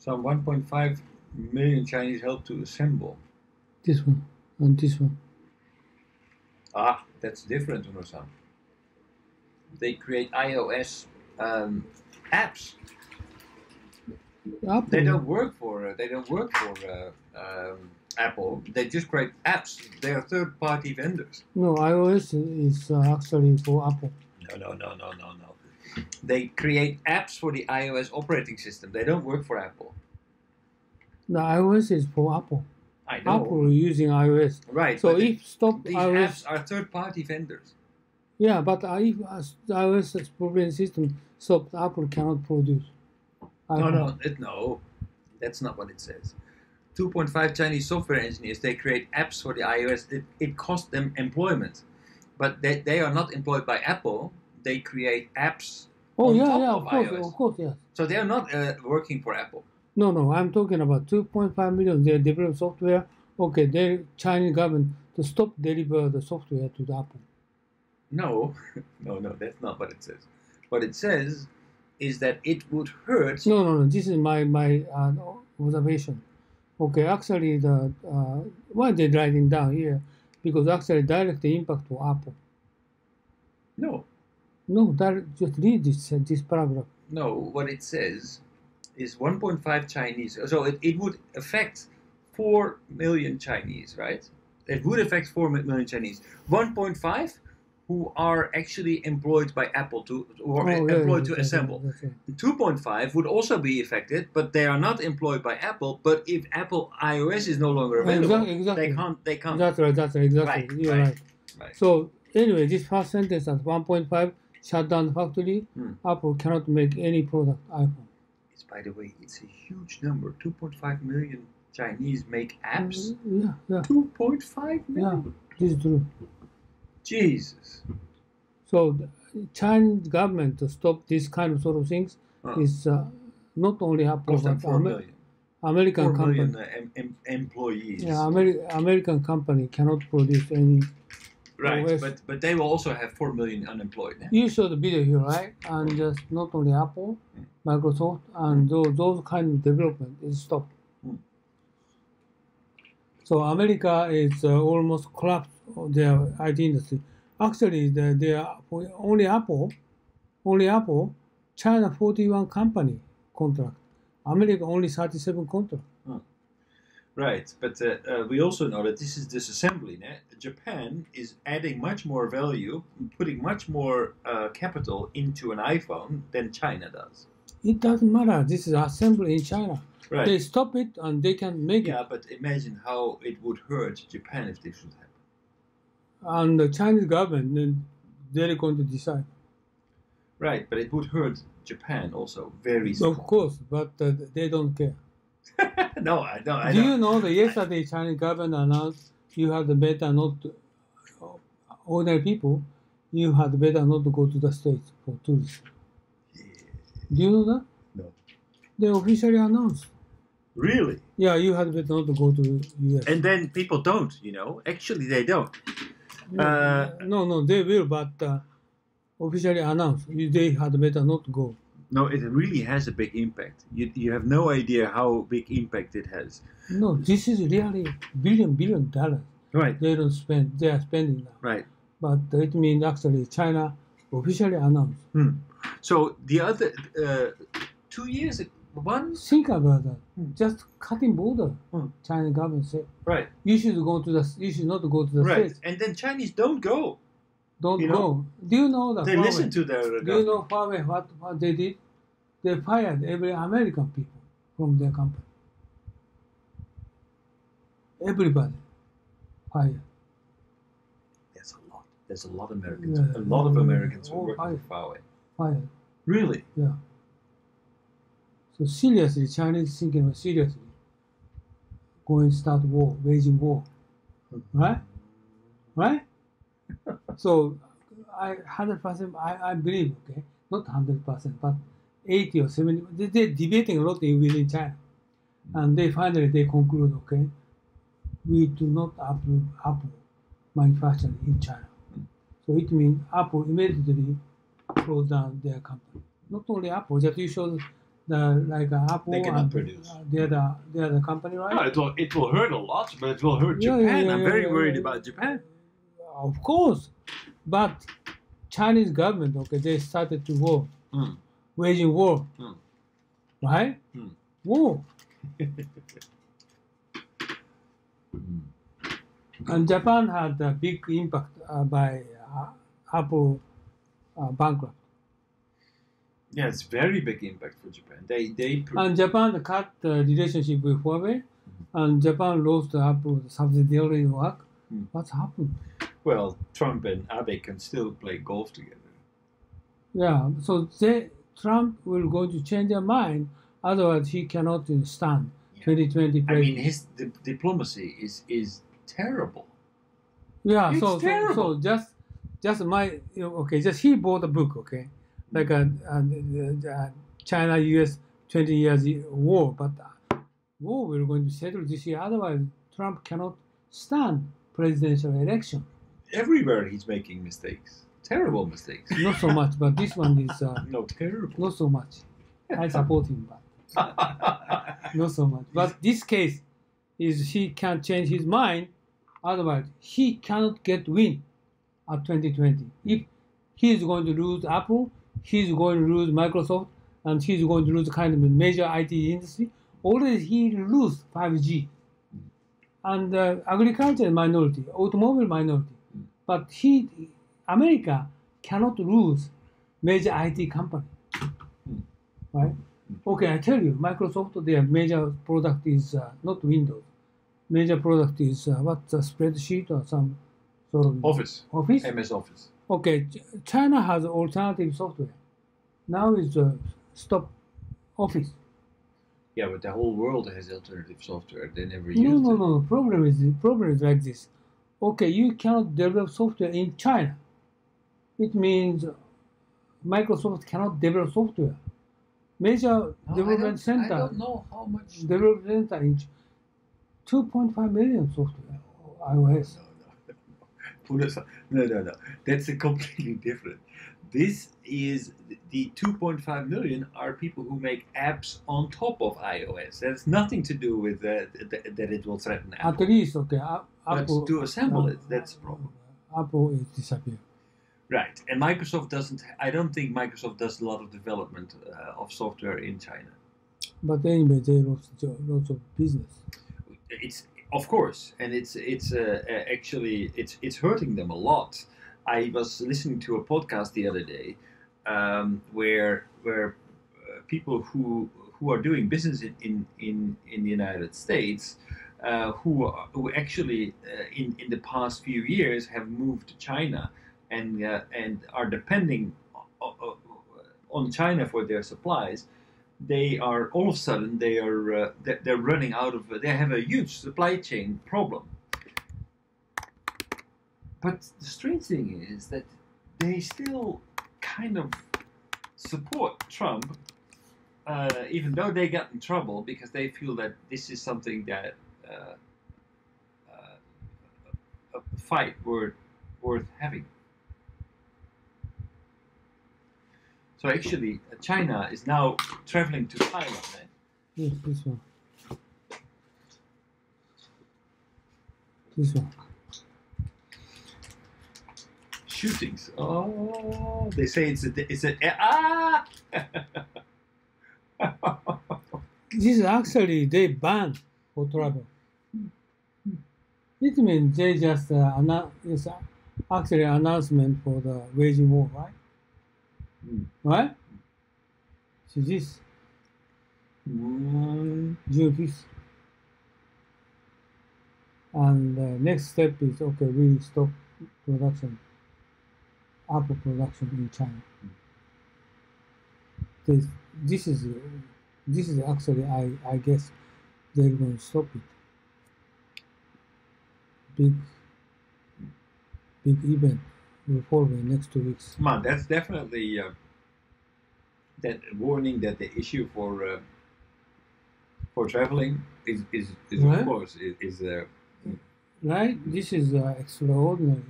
Some 1.5 million Chinese helped to assemble. This one and this one. Ah, that's different, Uno-san. They create iOS apps. Apple. They don't work for Apple. They just create apps. They are third-party vendors. No, iOS is actually for Apple. No. They create apps for the iOS operating system. They don't work for Apple. The iOS is for Apple. I know. Apple using iOS. Right. So if stop these iOS, apps are third-party vendors. yeah, but if the iOS operating system stops, Apple cannot produce. No, that's not what it says. 2.5 Chinese software engineers, they create apps for the iOS. It costs them employment. But they are not employed by Apple. They create apps on top of iOS. Of course, yes. So they are not working for Apple. No, I'm talking about 2.5 million. They develop software. Okay, the Chinese government to stop deliver the software to the Apple. No, that's not what it says. What it says is that it would hurt. No. This is my observation. Okay, actually, why they writing down here? Because actually, direct impact to Apple. No, just read this paragraph. No, what it says is 1.5 Chinese. So it would affect 4 million Chinese, right? It would affect 4 million Chinese. 1.5 who are actually employed by Apple to assemble. Right. 2.5 would also be affected, but they are not employed by Apple. But if Apple iOS is no longer available, exactly. they can't. That's right. Exactly. You're right. So anyway, this first sentence at 1.5 shut down the factory. Apple cannot make any product iPhone. By the way, it's a huge number. 2.5 million Chinese make apps. Yeah. 2.5 million. Yeah, this is true. Jesus. So the Chinese government to stop this kind of sort of things is not only Apple but 4 million. American 4 company. million employees. Yeah, American company cannot produce any. Right, OS. but they will also have 4 million unemployed. Eh? You saw the video here, right? And just not only Apple, Microsoft, and those kind of development is stopped. So America is almost collapsed their IT industry. Actually, they are only Apple, China 41 company contract, America only 37 contract. Right, but we also know that this is disassembly. Japan is adding much more value, putting much more capital into an iPhone than China does. It doesn't matter. This is assembly in China. Right. They stop it and they can make it. Yeah, but imagine how it would hurt Japan if this would happen. And the Chinese government, then they're going to decide. Right, but it would hurt Japan also very soon. Of course, but they don't care. No, I don't. Do you know that yesterday Chinese government announced you had better not to, ordinary people, you had better not to go to the States for tourism. Yeah. Do you know that? No. They officially announced. Really? Yeah, you had better not to go to US. And then people don't, Actually, they don't. No, they will, but officially announced they had better not to go. No, it really has a big impact. You have no idea how big impact it has. No, this is really billion dollars. Right. They don't spend. They are spending now. Right. But it means actually China officially announced. So the other 2 years, Think about that. Just cutting border. China government said. Right. You should not go to the States. And then Chinese don't go. Don't go. Do you know that? They listen to their government? Do you know Huawei what they did? They fired every American people from their company. Everybody fired. There's a lot of Americans. A lot of Americans who work for Huawei. Fired. Really? Yeah. So seriously, Chinese thinking seriously going to start war, waging war. Right? So I 100% I believe, okay, not 100%, but 80 or 70. They're debating a lot within China, and they finally conclude, okay, we do not approve Apple manufacturing in China. So it means Apple immediately closed down their company. Not only Apple, just you show like Apple They cannot and produce. The other company, right? No, it will hurt a lot, but it will hurt Yeah, Japan. yeah, I'm yeah, very yeah, worried yeah. about Japan. Of course, but Chinese government, okay, they started to war, Mm. waging war, Mm. right? Mm. War. And Japan had a big impact by Apple bankrupt. Yeah, it's very big impact for Japan. And Japan cut the relationship with Huawei, and Japan lost Apple subsidiary work. Mm. What's happened? Well, Trump and Abe can still play golf together. Yeah, so Trump will going to change their mind. Otherwise, he cannot stand 2020 I mean, president. his diplomacy is terrible. Yeah, It's so terrible. just just he bought a book, okay, like a China U.S. 20 years war, but war we're going to settle this year. Otherwise, Trump cannot stand presidential election. Everywhere he's making mistakes. Terrible mistakes. Not so much, but this one is No, terrible. not so much. I support him, but not so much. But this case is he can change his mind. Otherwise, he cannot get win at 2020. If he is going to lose Apple, he's going to lose Microsoft, and he's going to lose kind of a major IT industry. Already he lose 5G. And agriculture minority, automobile minority. But America cannot lose major IT company. Right? Okay, I tell you, Microsoft, their major product is not Windows. Major product is what's a spreadsheet or some sort of Office. Office. MS Office. Okay, China has alternative software. Now is stop Office. Yeah, but the whole world has alternative software. They never use No, it. no. Problem is like this. Okay, you cannot develop software in China. It means Microsoft cannot develop software. Major development center. I don't know how much. Development center in 2.5 million software iOS. No. That's a completely different. This is the 2.5 million are people who make apps on top of iOS. That has nothing to do with that it will threaten Apple. At least, okay, But Apple. to assemble it, that's the problem. Apple is disappeared. Right, and Microsoft doesn't. I don't think Microsoft does a lot of development of software in China. But anyway, they lost lots of business. It's of course, and it's actually it's hurting them a lot. I was listening to a podcast the other day where people who are doing business in the United States who actually in the past few years have moved to China and are depending on China for their supplies. They are all of a sudden they're running out of. They have a huge supply chain problem. But the strange thing is that they still kind of support Trump, even though they got in trouble because they feel that this is something that a fight worth having. So actually, China is now traveling to Thailand. Eh? Yes, this one. This one. Shootings. Oh, they say it's a ah. This is actually they ban for travel. It means they just it's actually announcement for the waging war, right? Right? So this June 5th. And the next step is okay, we stop production, Apple production in China. This is actually I guess they're going to stop it. Big event will follow in next 2 weeks. Come on, that's definitely that warning that the issue for traveling is Right. of course is Right? This is an extraordinary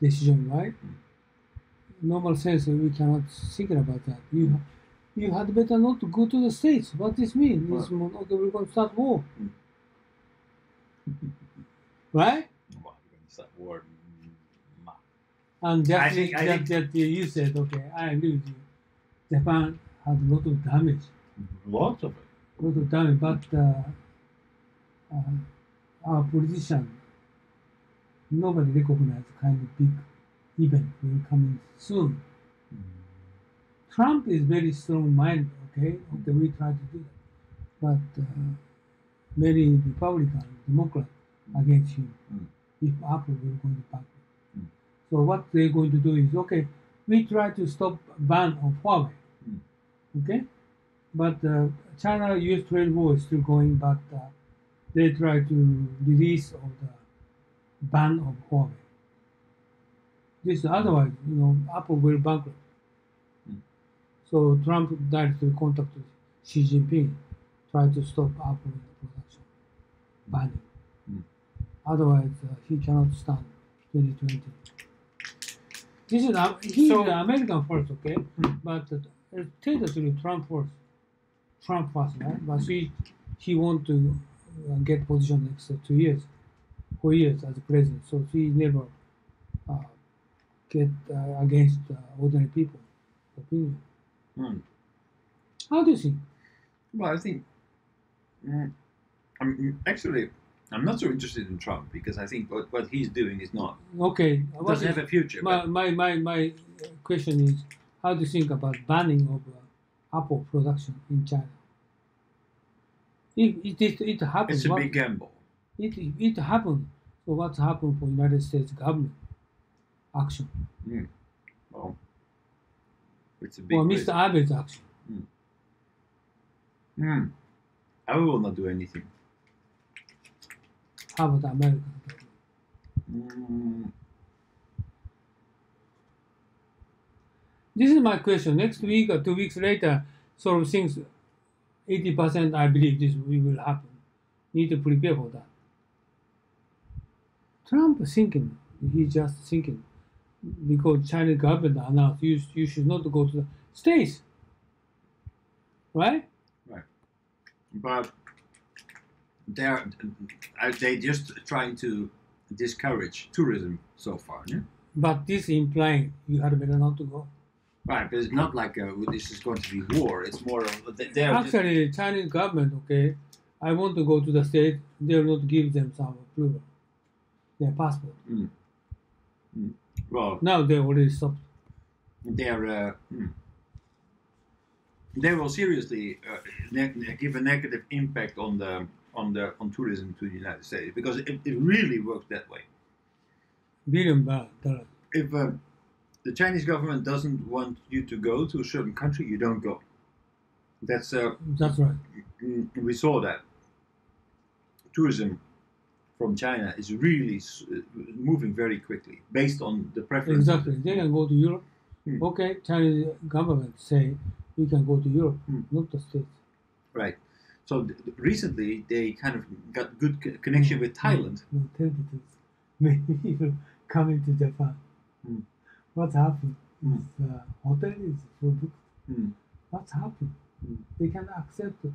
decision, right? Normal sense we cannot think about that. you had better not to go to the States. What this mean? Well, This okay, we're going to start war, right? well, we're going to start war. And I just think- I think- that you said, okay, I agree with you. Japan had a lot of damage, Lots of it. but our politicians, nobody recognized kind of big event will come in soon. Trump is very strong-minded, okay, we try to do that. But many Republicans, Democrats against him if Apple will go to bankrupt. So what they're going to do is, okay, we try to stop ban of Huawei, okay? But China-US trade war is still going, but they try to release of the ban of Huawei. This otherwise, Apple will bankrupt. So Trump directly contacted Xi Jinping, try to stop Apple in the production, banning. Otherwise, he cannot stand 2020. This is he's So- the American first, okay? But tell the truth, Trump first, right? But he want to get position next 4 years as president. So he never get against ordinary people opinion. How do you think? Well, I think I'm not so interested in Trump because I think what he's doing is not Okay, doesn't have a future. but- my question is, how do you think about banning of Apple production in China? It happens. It's a big gamble. It happened. So what's happened for United States government action? Well, it's a big. Or risk. Mr. Abe's action? I will not do anything. How about American government? This is my question. Next week or 2 weeks later, sort of things, 80% I believe this will happen. Need to prepare for that. Trump thinking, he's just thinking, because Chinese government announced you should not go to the States. Right? But they're just trying to discourage tourism so far. Yeah? But this implying you had better not to go. Right, but it's not like this is going to be war. It's more of they're Actually, Chinese government, okay, I want to go to the States, they will not give them some approval, their passport. Well, Now they already stopped. they will seriously give a negative impact on tourism to the United States because it really works that way. $1 billion. If the Chinese government doesn't want you to go to a certain country, you don't go. That's right. We saw that tourism from China is really moving very quickly based on the preference. Exactly. They can go to Europe. Okay, Chinese government say we can go to Europe, not the States. Right. So recently they kind of got good connection with Thailand. No, tell the truth. Many people coming to Japan. What's happened is hotel is full booked. What's happened? They can accept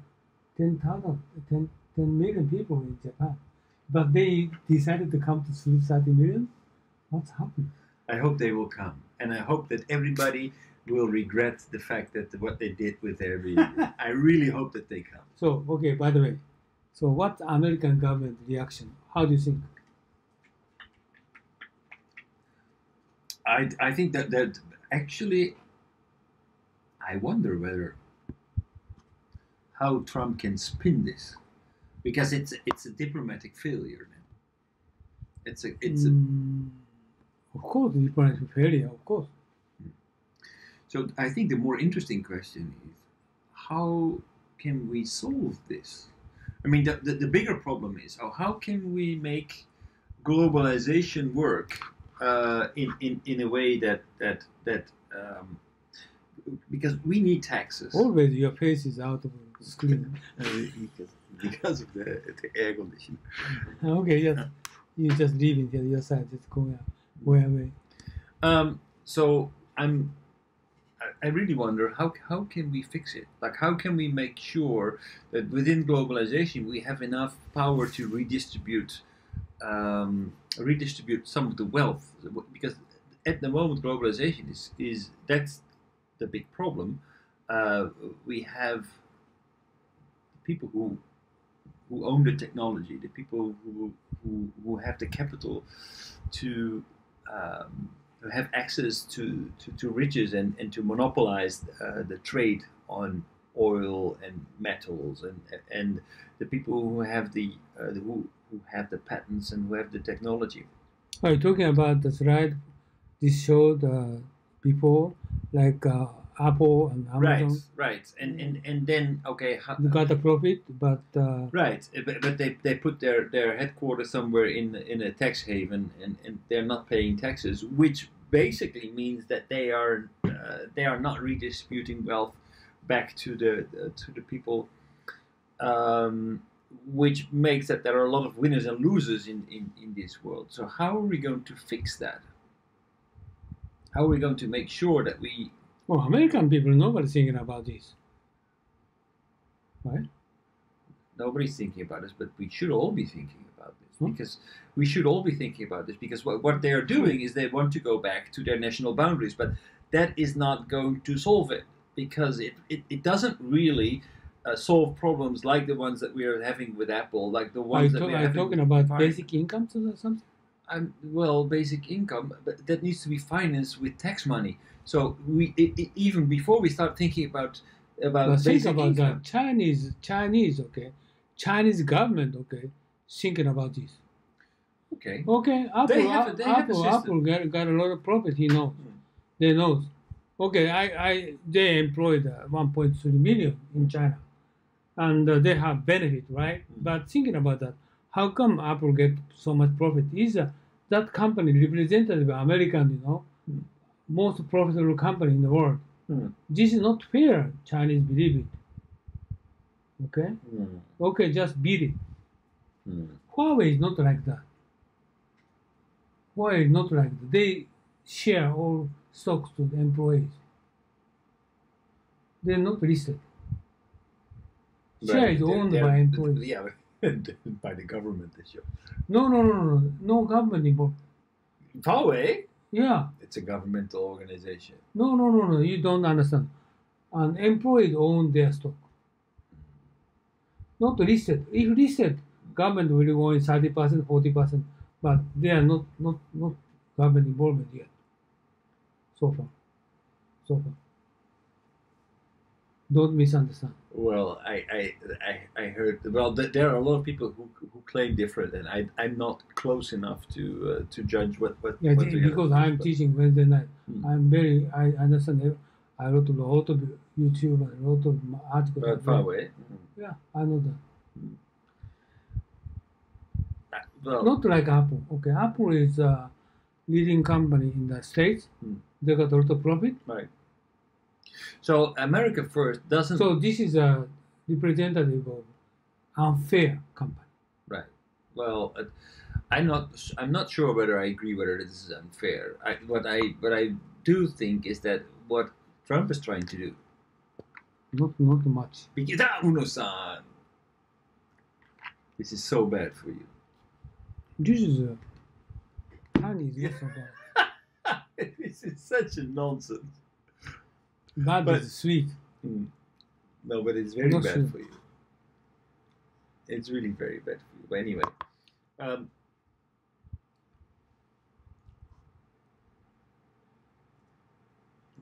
10 million people in Japan. But they decided to come to 30 million? What's happened? I hope they will come. And I hope that everybody will regret the fact that what they did with their visa. I really hope that they come. So, okay, by the way, so what American government reaction? How do you think? I think that actually, I wonder whether how Trump can spin this, because it's a diplomatic failure now. It's a of course, diplomatic failure, of course. So I think the more interesting question is, how can we solve this? I mean, the bigger problem is, how can we make globalization work in a way that because we need taxes. Always your face is out of the screen. because of the air conditioner. Okay, you just leave it at your side, just go away. So I really wonder how can we fix it? Like, how can we make sure that within globalization we have enough power to redistribute some of the wealth? Because at the moment globalization is that's the big problem. We have people who own the technology, the people who have the capital to have access to riches and to monopolize the trade on oil and metals, and the people who have who have the patents and who have the technology. Are you talking about the slide this showed before, like Apple and Amazon? Right. And then okay, They got a profit, but right, but they put their headquarters somewhere in a tax haven, and they're not paying taxes, which basically means that they are not redistributing wealth back to the people, which makes that there are a lot of winners and losers in this world. So how are we going to fix that? How are we going to make sure that we... Well, American people, nobody's thinking about this, right? Nobody's thinking about this, but we should all be thinking about this, because we should all be thinking about this, because what they are doing is they want to go back to their national boundaries, but that is not going to solve it, because it doesn't really solve problems like the ones that we are having with Apple, like the ones that we are having. Are you talking about basic income or something? Well, basic income, but that needs to be financed with tax money. So even before we start thinking about basic income, that Chinese, okay, Chinese government, okay, thinking about this. Okay. Okay, Apple got a lot of profit. He knows. They knows. Okay, they employed 1.3 million in China, and they have benefit, right? But thinking about that, how come Apple get so much profit? Is that company representative American, most profitable company in the world? This is not fair. Chinese believe it. Okay. Okay, just beat it. Huawei is not like that. Huawei is not like that. They share all stocks to the employees. They're not listed. Share is owned by employees. Yeah, by the government, they show. No government involved. Huawei? Yeah. It's a governmental organization. No. You don't understand. And employees own their stock. Not listed. If listed, government will go in 30%, 40%, but they are not government involvement yet. So far. Don't misunderstand. Well, I heard. Well, there are a lot of people who claim different, and I'm not close enough to judge what. Yeah, because I'm teaching Wednesday night. I understand. I wrote a lot of YouTube and a lot of articles. About Huawei. Yeah, I know that. Well, not like Apple. Okay, Apple is a leading company in the States. They got a lot of profit. Right. So America First doesn't. So this is a representative of unfair company. Right. Well, I'm not sure whether I agree whether this is unfair. What I do think is that what Trump is trying to do. Not much. Because Uno-san, this is so bad for you. This is honey is not so bad. This is such a nonsense. Bad is sweet. No, but it's very bad for you. It's really very bad for you. But anyway,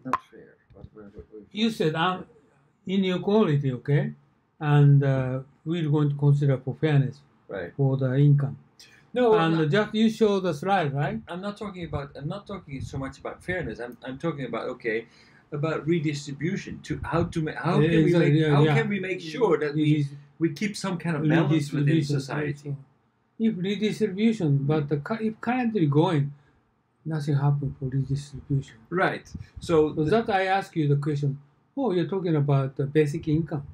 not fair. You said inequality, okay, and we're going to consider for fairness, right, for the income. No, and just you show the slide, right? I'm not talking so much about fairness. I'm talking about about redistribution. How can we make sure that we keep some kind of balance within society? If redistribution, but if currently going, nothing happened for redistribution. Right. So that I ask you the question. Oh, you're talking about the basic income.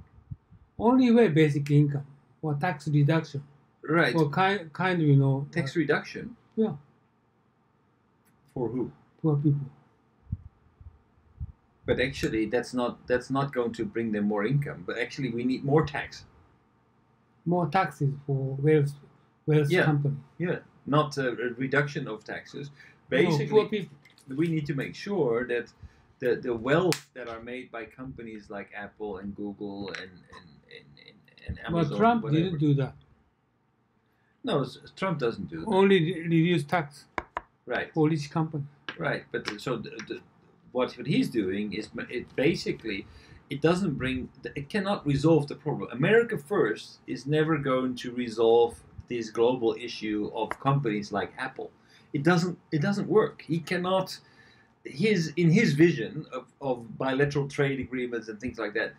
Only way basic income or tax reduction. Right. Or kind of tax reduction. Yeah. For who? Poor people. But actually, that's not going to bring them more income. But actually, we need more tax. More taxes for wealth Yeah. company. Yeah, not a reduction of taxes. No, poor Basically, people. we need to make sure that the wealth that are made by companies like Apple and Google and Amazon. But Trump whatever. didn't do that. No, Trump doesn't do that. Only reduce tax Right. for rich company. Right, but so what he's doing is it doesn't bring, it cannot resolve the problem. America First is never going to resolve this global issue of companies like Apple. It doesn't work. He cannot. In his vision of bilateral trade agreements and things like that,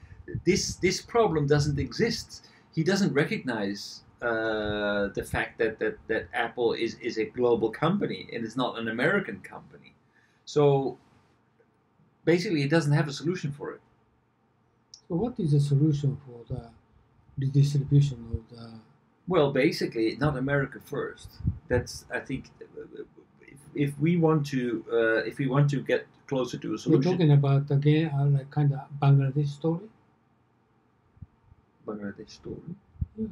this problem doesn't exist. He doesn't recognize the fact that Apple is a global company and it's not an American company. So basically, he doesn't have a solution for it. So what is the solution for the redistribution of the? Well, basically, not America first. That's, I think, if we want to get closer to a We're solution. talking about again like kind of Bangladesh story. Bangladesh story. Yeah.